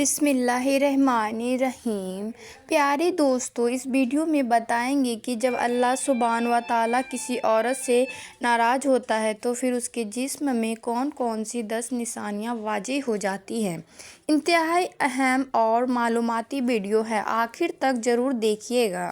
بسم اللہ الرحمن الرحیم۔ پیارے دوستو، اس ویڈیو میں بتائیں گے کہ جب اللہ سبحانہ و تعالیٰ کسی عورت سے ناراض ہوتا ہے تو پھر اس کے جسم میں کون کون سی 10 نشانیاں واضح ہو جاتی ہیں۔ انتہائی اہم اور معلوماتی ویڈیو ہے، آخر تک ضرور دیکھیے گا۔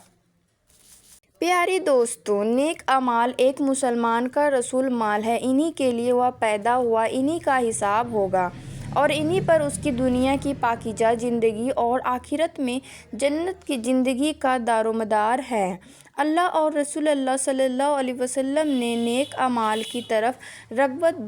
پیارے دوستو، نیک اعمال ایک مسلمان کا رسول مال ہے۔ انہی کے لیے وہ پیدا ہوا، انہی کا حساب ہوگا اور انہی پر اس کی دنیا کی پاکیزہ زندگی اور آخرت میں جنت کی زندگی کا دارومدار ہے۔ اللہ اور رسول اللہ صلی اللہ علیہ وسلم نے نیک اعمال کی طرف رغبت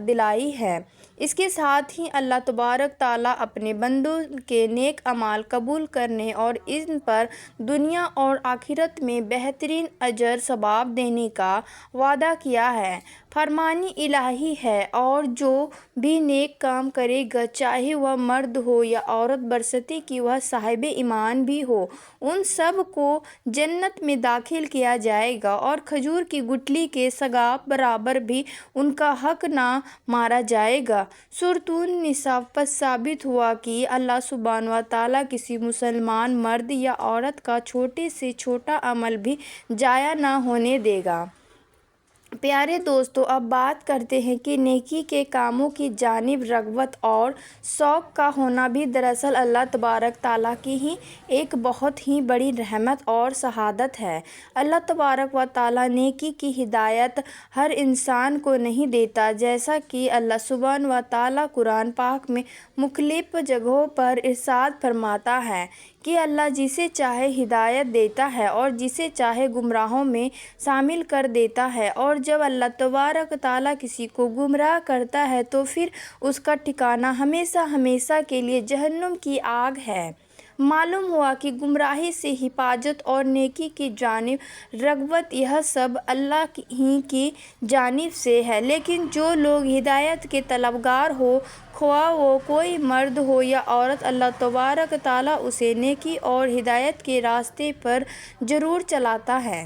دلائی ہے۔ اس کے ساتھ ہی اللہ تبارک تعالیٰ اپنے بندوں کے نیک اعمال قبول کرنے اور ان پر دنیا اور آخرت میں بہترین اجر ثواب دینے کا وعدہ کیا ہے۔ فرمان الہی ہے، اور جو بھی نیک کام کرے گا، چاہے وہ مرد ہو یا عورت، برستے کہ وہ صاحب ایمان بھی ہو، ان سب کو جنت میں داخل کیا جائے گا اور کھجور کی گٹھلی کے سگاب برابر بھی ان کا حق نہ مارا جائے گا۔ سورۃ النساء۔ پس ثابت ہوا کہ اللہ سبحانہ و تعالیٰ کسی مسلمان مرد یا عورت کا چھوٹے سے چھوٹا عمل بھی ضائع نہ ہونے دے گا۔ پیارے دوستو، اب بات کرتے ہیں کہ نیکی کے کاموں کی جانب رغبت اور شوق کا ہونا بھی دراصل اللہ تبارک تعالیٰ کی ہی ایک بہت ہی بڑی رحمت اور سعادت ہے۔ اللہ تبارک و تعالیٰ نیکی کی ہدایت ہر انسان کو نہیں دیتا، جیسا کہ اللہ سبحانہ و تعالیٰ قرآن پاک میں مختلف جگہوں پر ارشاد فرماتا ہے کہ اللہ جسے چاہے ہدایت دیتا ہے اور جسے چاہے گمراہوں میں شامل کر دیتا ہے، اور جب اللہ تبارک تعالیٰ کسی کو گمراہ کرتا ہے تو پھر اس کا ٹھکانہ ہمیشہ ہمیشہ کے لیے جہنم کی آگ ہے۔ معلوم ہوا کہ گمراہی سے حفاظت اور نیکی کی جانب رغبت، یہ سب اللہ ہی کی جانب سے ہے، لیکن جو لوگ ہدایت کے طلبگار ہوں، خواہ وہ کوئی مرد ہو یا عورت، اللہ تبارک تعالیٰ اسے نیکی اور ہدایت کے راستے پر ضرور چلاتا ہے۔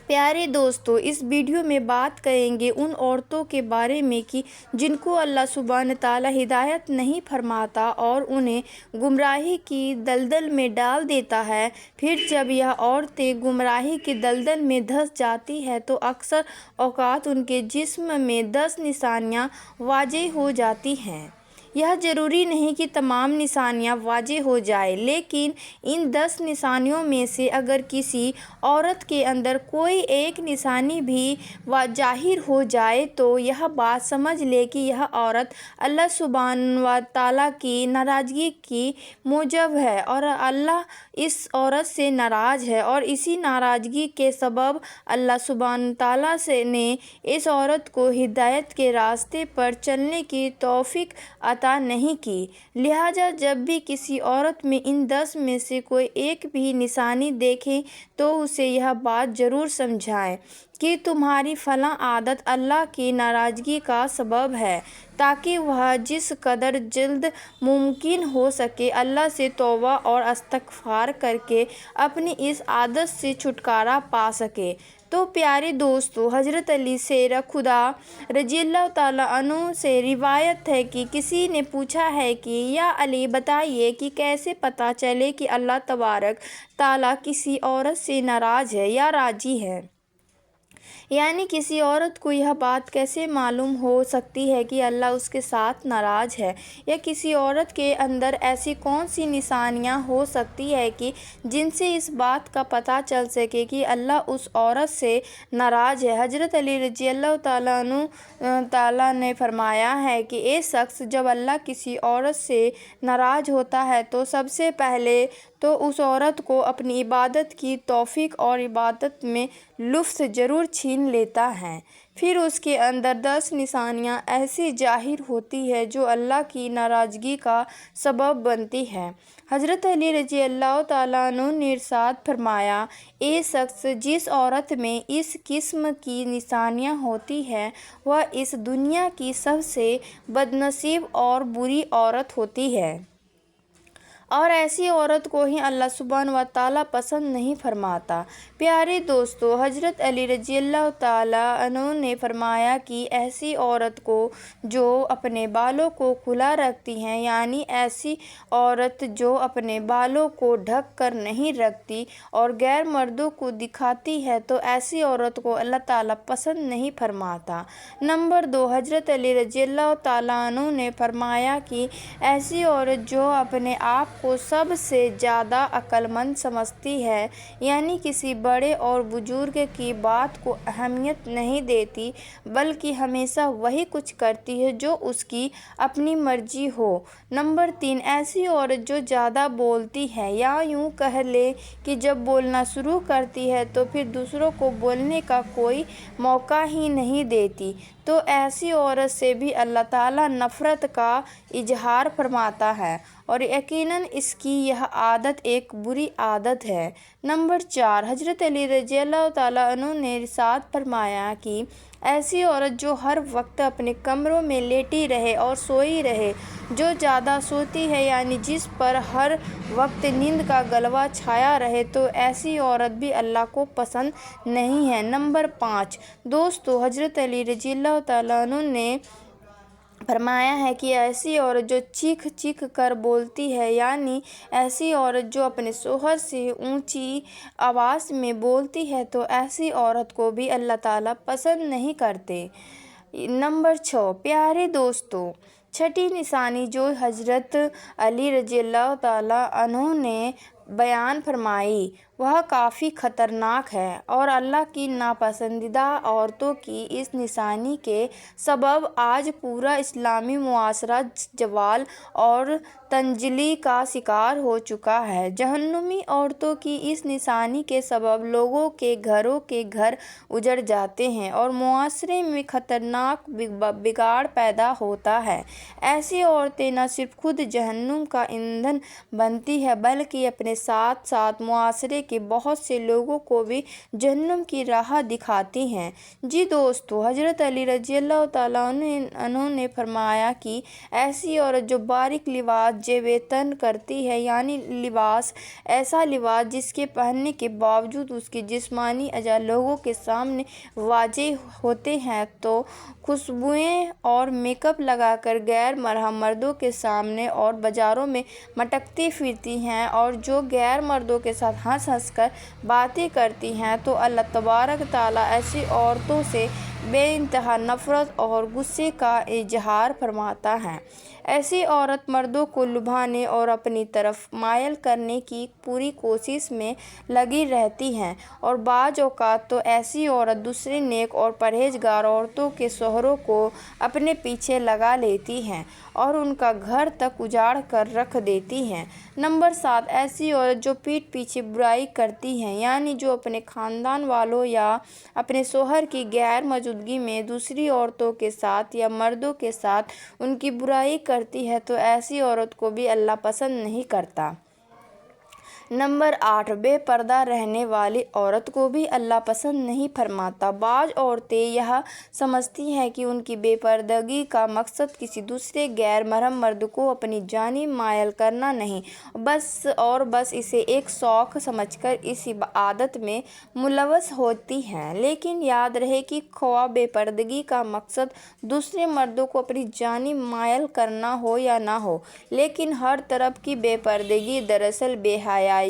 پیارے دوستو، اس ویڈیو میں بات کریں گے ان عورتوں کے بارے میں کہ جن کو اللہ سبحانہ تعالیٰ ہدایت نہیں فرماتا اور انہیں گمراہی کی دلدل میں ڈال دیتا ہے۔ پھر جب یہ عورتیں گمراہی کی دلدل میں دھنس جاتی ہیں تو اکثر اوقات ان کے جسم میں 10 نشانیاں واضح ہو جاتی ہیں۔ یہ ضروری نہیں کہ تمام نشانیاں واضح ہو جائیں، لیکن ان 10 نشانیوں میں سے اگر کسی عورت کے اندر کوئی ایک نشانی بھی ظاہر ہو جائے تو یہ بات سمجھ لے کہ یہ عورت اللہ سبحانہ و تعالیٰ کی ناراضگی کی موجب ہے اور اللہ اس عورت سے ناراض ہے، اور اسی ناراضگی کے سبب اللہ سبحانہ تعالیٰ نے اس عورت کو ہدایت کے راستے پر چلنے کی توفیق عطا نہیں کی۔ لہٰذا جب بھی کسی عورت میں ان 10 میں سے کوئی ایک بھی نشانی دیکھیں تو اسے یہ بات ضرور سمجھائیں کہ تمہاری فلاں عادت اللہ کی ناراضگی کا سبب ہے، تاکہ وہ جس قدر جلد ممکن ہو سکے اللہ سے توبہ اور استغفار کر کے اپنی اس عادت سے چھٹکارا پا سکے۔ تو پیارے دوستو، حضرت علی شیر خدا رضی اللہ تعالیٰ عنہ سے روایت ہے کہ کسی نے پوچھا ہے کہ یا علی، بتائیے کہ کیسے پتہ چلے کہ اللہ تبارک تعالیٰ کسی عورت سے ناراض ہے یا راضی ہے؟ یعنی کسی عورت کو یہ بات کیسے معلوم ہو سکتی ہے کہ اللہ اس کے ساتھ ناراض ہے؟ یا کسی عورت کے اندر ایسی کون سی نشانیاں ہو سکتی ہیں کہ جن سے اس بات کا پتہ چل سکے کہ اللہ اس عورت سے ناراض ہے؟ حضرت علی رضی اللہ تعالیٰ نے فرمایا ہے کہ ایک شخص جب اللہ کسی عورت سے ناراض ہوتا ہے تو سب سے پہلے تو اس عورت کو اپنی عبادت کی توفیق اور عبادت میں لطف ضرور چھین لیتا ہے۔ پھر اس کے اندر 10 نشانیاں ایسی ظاہر ہوتی ہیں جو اللہ کی ناراضگی کا سبب بنتی ہیں۔ حضرت علی رضی اللہ تعالیٰ عنہ نے ارشاد فرمایا، ایک شخص جس عورت میں اس قسم کی نشانیاں ہوتی ہیں وہ اس دنیا کی سب سے بدنصیب اور بری عورت ہوتی ہے۔ اور ایسی عورت کو ہی اللہ سبحانہ و تعالیٰ پسند نہیں فرماتا۔ پیارے دوستو، حضرت علی رضی اللہ تعالیٰ عنہ نے فرمایا کہ ایسی عورت کو جو اپنے بالوں کو کھلا رکھتی ہے، یعنی ایسی عورت جو اپنے بالوں کو ڈھک کر نہیں رکھتی اور غیر مردوں کو دکھاتی ہے، تو ایسی عورت کو اللہ تعالیٰ پسند نہیں فرماتا۔ نمبر 2، حضرت علی رضی اللہ تعالیٰ عنہ نے فرمایا کہ ایسی عورت جو اپنے آپ کو سب سے زیادہ عقل مند سمجھتی ہے، یعنی کسی بڑے اور بزرگ کی بات کو اہمیت نہیں دیتی، بلکہ ہمیشہ وہی کچھ کرتی ہے جو اس کی اپنی مرضی ہو۔ نمبر 3، ایسی عورت جو زیادہ بولتی ہے، یا یوں کہہ لیں کہ جب بولنا شروع کرتی ہے تو پھر دوسروں کو بولنے کا کوئی موقع ہی نہیں دیتی، تو ایسی عورت سے بھی اللہ تعالیٰ نفرت کا اظہار فرماتا ہے، اور یقیناً اس کی یہ عادت ایک بری عادت ہے۔ نمبر 4، حضرت علی رضی اللہ تعالیٰ عنہ نے ارشاد فرمایا کہ ایسی عورت جو ہر وقت اپنے کمروں میں لیٹی رہے اور سوئی رہے، جو زیادہ سوتی ہے، یعنی جس پر ہر وقت نیند کا غلبہ چھایا رہے، تو ایسی عورت بھی اللہ کو پسند نہیں ہے۔ نمبر 5، دوستو، حضرت علی رضی اللہ تعالیٰ عنہ نے فرمایا ہے کہ ایسی عورت جو چیخ چیخ کر بولتی ہے، یعنی ایسی عورت جو اپنے شوہر سے اونچی آواز میں بولتی ہے، تو ایسی عورت کو بھی اللہ تعالیٰ پسند نہیں کرتے۔ نمبر 6، پیارے دوستو، چھٹی نشانی جو حضرت علی رضی اللہ تعالیٰ عنہ نے بیان فرمائی وہ کافی خطرناک ہے، اور اللہ کی ناپسندیدہ عورتوں کی اس نشانی کے سبب آج پورا اسلامی معاشرہ زوال اور تنزلی کا شکار ہو چکا ہے۔ جہنمی عورتوں کی اس نشانی کے سبب لوگوں کے گھروں کے گھر اجڑ جاتے ہیں اور معاشرے میں خطرناک بگاڑ پیدا ہوتا ہے۔ ایسی عورتیں نہ صرف خود جہنم کا ایندھن بنتی ہیں، بلکہ اپنے ساتھ ساتھ معاشرے کے بہت سے لوگوں کو بھی جہنم کی راہ دکھاتی ہیں۔ جی دوستو، حضرت علی رضی اللہ تعالیٰ عنہ نے فرمایا کہ ایسی عورت جو باریک لباس زیب تن کرتی ہے، یعنی ایسا لباس جس کے پہننے کے باوجود اس کے جسمانی اعضاء لوگوں کے سامنے واضح ہوتے ہیں، تو خوشبوئیں اور میک اپ لگا کر غیر محرم مردوں کے سامنے اور بازاروں میں مٹکتی پھرتی ہیں، اور جو غیر مردوں کے ساتھ ہنس ہنس کر باتیں کرتی ہیں، تو اللہ تبارک تعالیٰ ایسی عورتوں سے بے انتہا نفرت اور غصے کا اظہار فرماتا ہے۔ ایسی عورت مردوں کو لبھانے اور اپنی طرف مائل کرنے کی پوری کوشش میں لگی رہتی ہے، اور بعض اوقات تو ایسی عورت دوسری نیک اور پرہیزگار عورتوں کے شوہروں کو اپنے پیچھے لگا لیتی ہے اور ان کا گھر تک اجاڑ کر رکھ دیتی ہے۔ نمبر 7، ایسی عورت جو پیٹھ پیچھے برائی کرتی ہے، یعنی جو اپنے خاندان والوں یا اپنے شوہر کی غیر موجودگی میں دوسری عورتوں کے ساتھ یا مردوں کے ساتھ ان کی برائی کرتی ہے، تو ایسی عورت کو بھی اللہ پسند نہیں کرتا۔ نمبر 8، بے پردہ رہنے والی عورت کو بھی اللہ پسند نہیں فرماتا۔ بعض عورتیں یہ سمجھتی ہیں کہ ان کی بے پردگی کا مقصد کسی دوسرے غیر محرم مرد کو اپنی جانب مائل کرنا نہیں، بس اسے ایک شوق سمجھ کر اسی عادت میں ملوث ہوتی ہیں۔ لیکن یاد رہے کہ خواہ بے پردگی کا مقصد دوسرے مردوں کو اپنی جانب مائل کرنا ہو یا نہ ہو، لیکن ہر طرح کی بے پردگی دراصل بے حیائی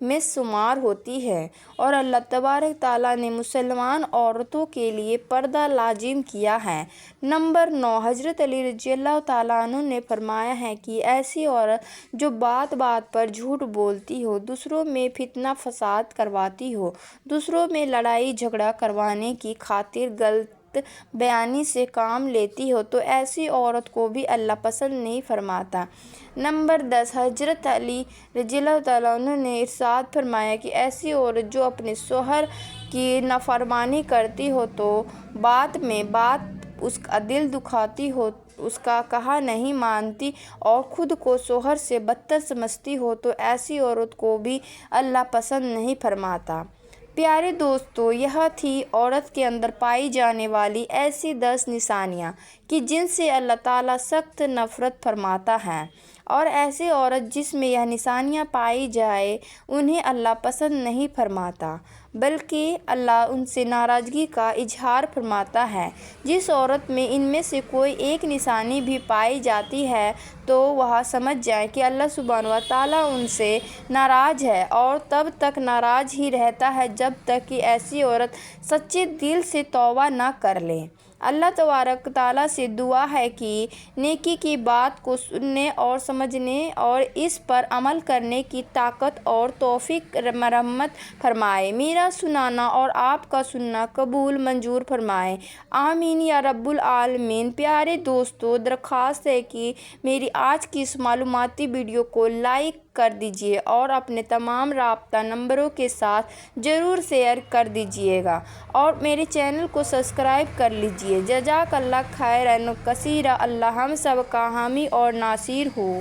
میں شمار ہوتی ہے، اور اللہ تبارک تعالیٰ نے مسلمان عورتوں کے لیے پردہ لازم کیا ہے۔ نمبر 9، حضرت علی رضی اللہ تعالیٰ عنہ نے فرمایا ہے کہ ایسی عورت جو بات بات پر جھوٹ بولتی ہو، دوسروں میں فتنہ فساد کرواتی ہو، دوسروں میں لڑائی جھگڑا کروانے کی خاطر غلط بیانی سے کام لیتی ہو، تو ایسی عورت کو بھی اللہ پسند نہیں فرماتا۔ نمبر 10، حضرت علی رضی اللہ تعالیٰ عنہ نے ارشاد فرمایا کہ ایسی عورت جو اپنے شوہر کی نافرمانی کرتی ہو، تو بات میں بات اس کا دل دکھاتی ہو، اس کا کہا نہیں مانتی اور خود کو شوہر سے بدتر سمجھتی ہو، تو ایسی عورت کو بھی اللہ پسند نہیں فرماتا۔ پیارے دوستو، یہ تھی عورت کے اندر پائی جانے والی ایسی 10 نشانیاں کہ جن سے اللہ تعالیٰ سخت نفرت فرماتا ہے۔ اور ایسی عورت جس میں یہ نشانیاں پائی جائے انہیں اللہ پسند نہیں فرماتا، بلکہ اللہ ان سے ناراضگی کا اظہار فرماتا ہے۔ جس عورت میں ان میں سے کوئی ایک نشانی بھی پائی جاتی ہے تو وہ سمجھ جائے کہ اللہ سبحانہ و تعالیٰ ان سے ناراض ہے، اور تب تک ناراض ہی رہتا ہے جب تک کہ ایسی عورت سچے دل سے توبہ نہ کر لے۔ اللہ تبارک و تعالیٰ سے دعا ہے کہ نیکی کی بات کو سننے اور سمجھنے اور اس پر عمل کرنے کی طاقت اور توفیق مرحمت فرمائے۔ میرا سنانا اور آپ کا سننا قبول منظور فرمائے، آمین یا رب العالمین۔ پیارے دوستو، درخواست ہے کہ میری آج کی اس معلوماتی ویڈیو کو لائک کر دیجیے اور اپنے تمام رابطہ نمبروں کے ساتھ ضرور شیئر کر دیجیے گا، اور میرے چینل کو سبسکرائب کر لیجیے۔ جزاک اللہ خیرا کثیرا۔ اللہ ہم سب کا حامی اور ناصر ہو۔